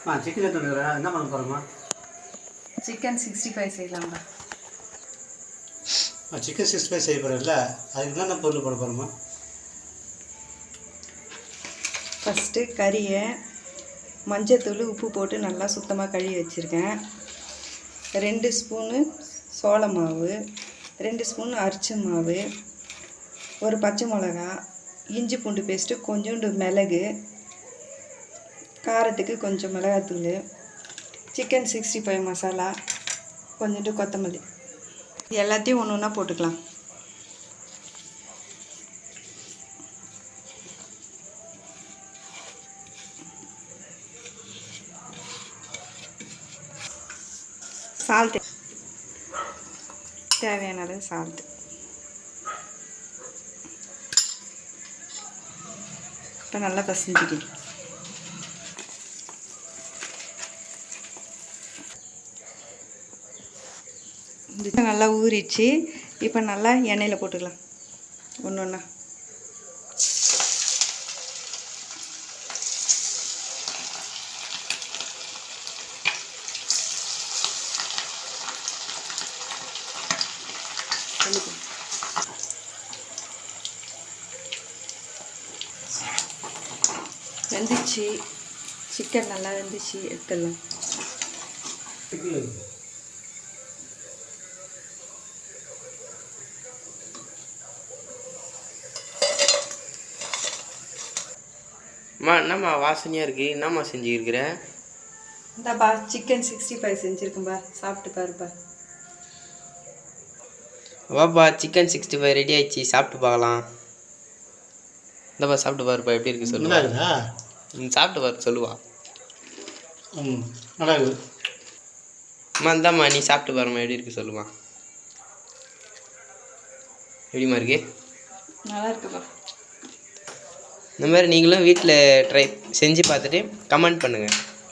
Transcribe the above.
Chicken எடுத்துக்கிறேன். என்ன பண்ண போகிறோம்மா? சிக்கன் 65 செய்யலாம்ப்பா. சிக்கன் 65 செய்ய போகிறேன்ல, அதுக்கு என்னென்ன பொருள் போட போகிறோம்மா? ஃபஸ்ட்டு கறியை மஞ்சத்தூள் உப்பு போட்டு நல்லா சுத்தமாக கழுவி வச்சுருக்கேன். 2 ஸ்பூனு சோள மாவு, 2 ஸ்பூன் அரிசி மாவு, ஒரு பச்சை மிளகா, இஞ்சி பூண்டு பேஸ்ட்டு, கொஞ்சோண்டு மிளகு, காரத்துக்கு கொஞ்சம் மிளகாத்தூள், சிக்கன் 65 மசாலா, கொஞ்சோண்டு கொத்தமல்லி, எல்லாத்தையும் ஒன்று ஒன்றா போட்டுக்கலாம். சால்ட்டு தேவையான அளவு சால்ட்டு. இப்போ நல்லா பசஞ்சிக்கலாம். நல்லா ஊறிச்சு. இப்போ நல்லா எண்ணெயில் போட்டுக்கலாம் ஒன்று ஒன்றா. வெந்துச்சு, சிக்கன் நல்லா வெந்துச்சு, எடுத்துடலாம். அம்மா என்னம்மா வாசனையாக இருக்குது? என்னம்மா செஞ்சுருக்கிற? இந்தாப்பா சிக்கன் 65 செஞ்சுருக்கேன்பா, சாப்பிட்டு பாருப்பா. வாப்பா சிக்கன் 65 ரெடி ஆயிடுச்சு, சாப்பிட்டு பார்க்கலாம். இந்தாப்பா சாப்பிட்டு பாருப்பா, எப்படி இருக்குது சொல்லுவா. சாப்பிட்டு பாரு சொல்லுவா. நல்லா இருக்குது. அம்மா இந்தாம்மா நீ சாப்பிட்டு பாரும்மா, எப்படி இருக்குது சொல்லுவா. எப்படிம்மா இருக்கு? நல்லா இருக்குப்பா. இந்த மாதிரி நீங்களும் வீட்டில் ட்ரை செஞ்சு பார்த்துட்டு கமெண்ட் பண்ணுங்கள்.